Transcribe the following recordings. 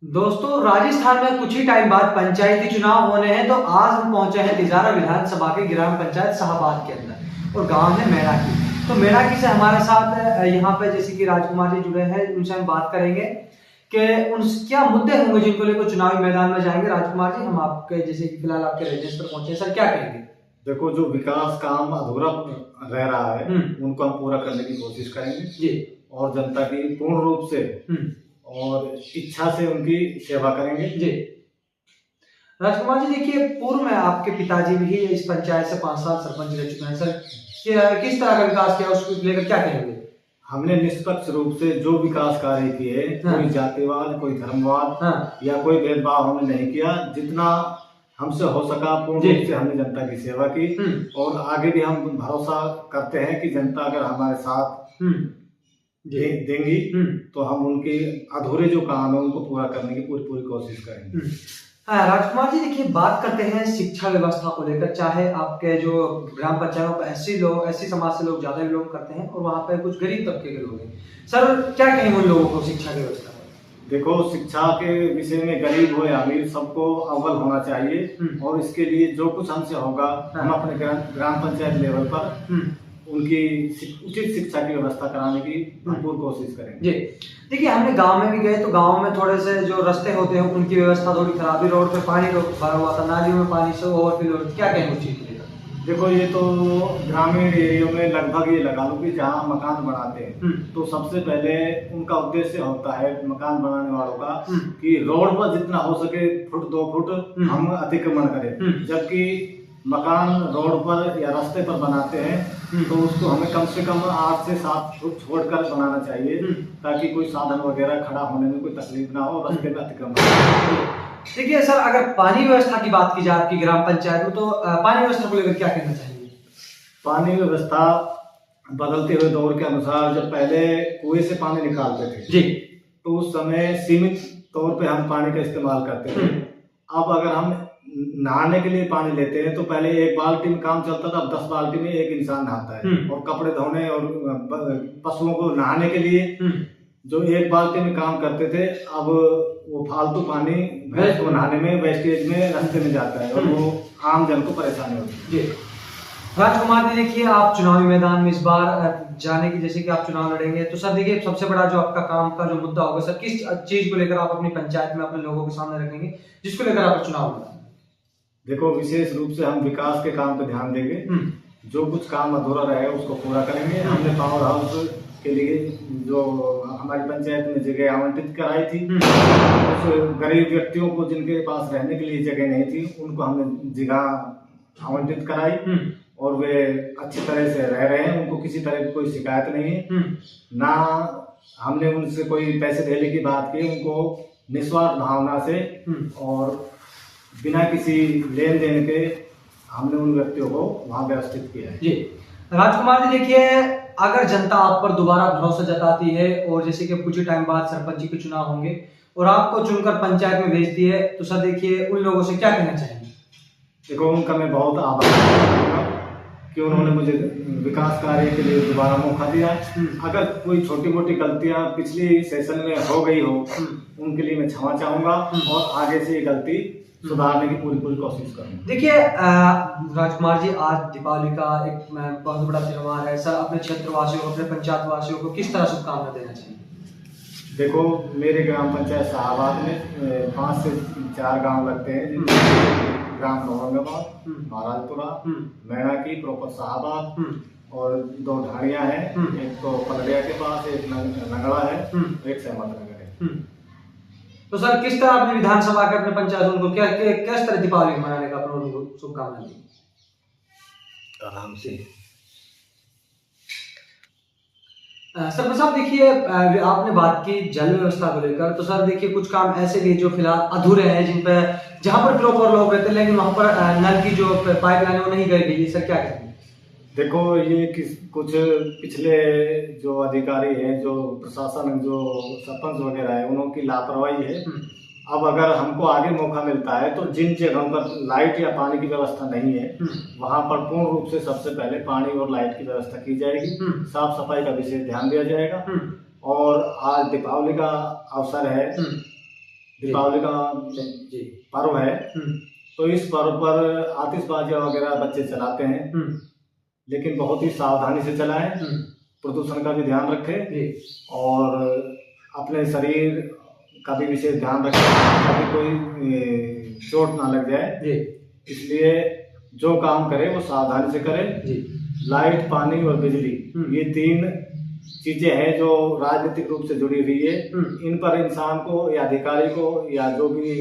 दोस्तों, राजस्थान में कुछ ही टाइम बाद पंचायती चुनाव होने हैं। तो आज हम पहुंचे हैं तिजारा विधानसभा के ग्राम पंचायत शाहबाद के अंदर और गांव है मेड़ाकी। तो मेड़ाकी से हमारे साथ यहाँ पे जैसे कि राजकुमार जी जुड़े हैं, उनसे हम बात करेंगे कि उन क्या मुद्दे होंगे जिनको लेकर चुनावी मैदान में जाएंगे। राजकुमार जी, हम आपके जैसे कि फिलहाल आपके रेजिडेंस पर पहुंचे, सर क्या कहेंगे? देखो, जो विकास काम अधूरा रह रहा है उनको हम पूरा करने की कोशिश करेंगे जी। और जनता की पूर्ण रूप से और इच्छा से उनकी सेवा करेंगे जी। राजकुमार जी, देखिए, पूर्व में आपके पिताजी भी इस पंचायत से 5 साल सरपंच रह चुके हैं। सर किस तरह का विकास किया, उसको लेकर क्या कहेंगे? हमने निष्पक्ष रूप से जो विकास कार्य किए, कोई जातिवाद, कोई धर्मवाद या कोई भेदभाव हमने नहीं किया। जितना हमसे हो सका पूर्ण रूप से हमने जनता की सेवा की और आगे भी हम भरोसा करते हैं कि जनता अगर हमारे साथ देंगी तो हम उनके अधूरे जो काम है उनको पूरा करने की पूरी कोशिश करेंगे। हाँ राजकुमार जी, देखिए, बात करते हैं शिक्षा व्यवस्था को लेकर। चाहे आपके जो ग्राम पंचायतों पर ऐसी समाज से लोग ज्यादा बिलोंग करते हैं और वहाँ पे कुछ गरीब तबके के लोग हैं। सर क्या कहें उन लोगों को शिक्षा व्यवस्था पर? देखो, शिक्षा के विषय में गरीब हो या अमीर सबको अव्वल होना चाहिए और इसके लिए जो कुछ हमसे होगा हम अपने ग्राम पंचायत लेवल पर उनकी उचित शिक्षा की व्यवस्था कराने की भरपूर कोशिश करेंगे। जी, देखिए, हमने गांव में भी गए तो गांव में थोड़े से जो रास्ते होते हैं उनकी व्यवस्था थोड़ी खराब है। रोड पे पानी भरा हुआ था, नालियों में पानी से ओवरफ्लो। क्या कहें उस चीज के लिए? देखो, ये तो ग्रामीण एरिया में लगभग ये लगा लो कि जहाँ मकान बनाते हैं तो सबसे पहले उनका उद्देश्य होता है मकान बनाने वालों का कि रोड पर जितना हो सके फुट 2 फुट हम अतिक्रमण करें। जबकि मकान रोड पर या रास्ते पर बनाते हैं तो उसको हमें कम से कम 8 से 7 फुट छोड़कर बनाना चाहिए ताकि कोई साधन वगैरह खड़ा होने में कोई तकलीफ ना हो, रास्ते में अतिक्रमण। देखिए सर, अगर पानी व्यवस्था की बात की जाए आपकी ग्राम पंचायत में, तो पानी व्यवस्था को लेकर क्या कहना चाहेंगे? पानी व्यवस्था बदलते हुए दौर के अनुसार जब पहले कुएं से पानी निकालते थे जी, तो उस समय सीमित तौर पे हम पानी का इस्तेमाल करते थे। अब अगर हम नहाने के लिए पानी लेते हैं तो पहले 1 बाल्टी में काम चलता था, अब 10 बाल्टी में एक इंसान नहाता है। और कपड़े धोने और पशुओं को नहाने के लिए जो 1 बाल्टी में काम करते थे, अब वो फालतू पानी भैंस को नहाने में वेस्टेज में रास्ते में जाता है और वो आम जन को परेशानी होती है। राजकुमार जी, देखिए, आप चुनावी मैदान में इस बार जाने की, जैसे कि आप चुनाव लड़ेंगे, तो सर देखिए, सबसे बड़ा जो आपका काम का जो मुद्दा होगा, सर किस चीज को लेकर आप अपनी पंचायत में अपने लोगों के सामने रखेंगे जिसको लेकर आप चुनाव लड़ेंगे? देखो, विशेष रूप से हम विकास के काम पे ध्यान देंगे। जो कुछ काम अधूरा रहे उसको पूरा करेंगे। हमने पावर हाउस के लिए जो हमारी पंचायत में जगह आवंटित कराई थी, उस गरीब व्यक्तियों को जिनके पास रहने के लिए जगह नहीं थी उनको हमने जगह आवंटित कराई और वे अच्छी तरह से रह रहे हैं। उनको किसी तरह की कोई शिकायत नहीं है। ना हमने उनसे कोई पैसे देने की बात की, उनको निस्वार्थ भावना से और बिना किसी लेन देन के हमने उन व्यक्तियों को वहां व्यवस्थित किया है। जी राजकुमार जी, देखिए, अगर जनता आप पर दोबारा भरोसा जताती है और जैसे कि कुछ ही टाइम बाद सरपंच के चुनाव होंगे और आपको चुनकर पंचायत में भेजती है, तो सर देखिए, उन लोगों से क्या कहना चाहेंगे? देखो, उनका मैं बहुत आभार कि उन्होंने मुझे विकास कार्य के लिए दोबारा मौका दिया। अगर कोई छोटी मोटी गलतियां पिछली सेशन में हो गई हो उनके लिए मैं क्षमा चाहूंगा और आगे से ये गलती सुधारने की पूरी कोशिश करूंगा। देखिए राजकुमार जी, आज दीपावली का एक बहुत बड़ा त्योहार है। सर अपने क्षेत्रवासियों को, अपने पंचायत वासियों को किस तरह शुभकामना देना चाहिए? देखो, मेरे ग्राम पंचायत शाहबाद में 5 से 4 गांव लगते हैं। ग्राम औरंगाबाद, महाराजपुरा, मेड़ाकी, प्रॉपर शाहबाद और 2 ढाणियां हैं। एक तो पलड़िया के पास, एक नगड़ा है, एक सहमत नगर है। तो सर किस तरह अपने विधानसभा के, अपने पंचायत को किस तरह दीपावली मनाने का अपने उनको शुभकामना दी? आराम से। सर साहब, देखिए, आपने बात की जल व्यवस्था को लेकर, तो सर देखिए, कुछ काम ऐसे भी जो फिलहाल अधूरे हैं, जिन पर जहां पर प्रॉपर लोग रहते हैं लेकिन वहां पर नल की जो पाइपलाइन है वो नहीं गई गई। सर क्या कहते हैं? देखो, ये कुछ पिछले जो अधिकारी हैं, जो प्रशासन, जो सरपंच वगैरह है, उनकी लापरवाही है। अब अगर हमको आगे मौका मिलता है तो जिन जगहों पर लाइट या पानी की व्यवस्था नहीं है वहां पर पूर्ण रूप से सबसे पहले पानी और लाइट की व्यवस्था की जाएगी। साफ सफाई का विशेष ध्यान दिया जाएगा। और आज दीपावली का अवसर है, दीपावली का जी। पर्व है, हम्म। तो इस पर्व पर आतिशबाजियां वगैरह बच्चे चलाते हैं, लेकिन बहुत ही सावधानी से चलाएं, प्रदूषण का भी ध्यान रखें और अपने शरीर का भी विशेष ध्यान रखें, ताकि कोई चोट ना लग जाए। इसलिए जो काम करे वो सावधानी से करे। लाइट, पानी और बिजली, ये 3 चीजें हैं जो राजनीतिक रूप से जुड़ी हुई है। इन पर इंसान को या अधिकारी को या जो भी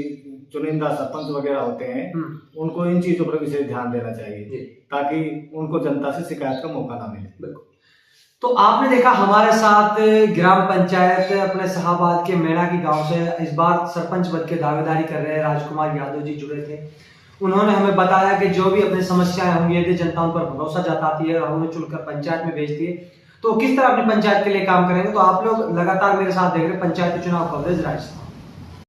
चुनिंदा सरपंच वगैरह होते हैं, उनको इन चीजों पर विशेष ध्यान देना चाहिए, ताकि उनको जनता से शिकायत का मौका ना मिले। तो आपने देखा हमारे साथ ग्राम पंचायत अपने शाहबाद के मेड़ा की गांव से इस बार सरपंच पद के दावेदारी कर रहे हैं राजकुमार यादव जी जुड़े थे। उन्होंने हमें बताया कि जो भी अपनी समस्याएं होंगी, यदि जनता उन पर भरोसा जताती है और उन्हें चुनकर पंचायत में भेजती है, तो किस तरह अपनी पंचायत के लिए काम करेंगे। तो आप लोग लगातार मेरे साथ देख रहे हैं पंचायती चुनाव कवरेज राजस्थान।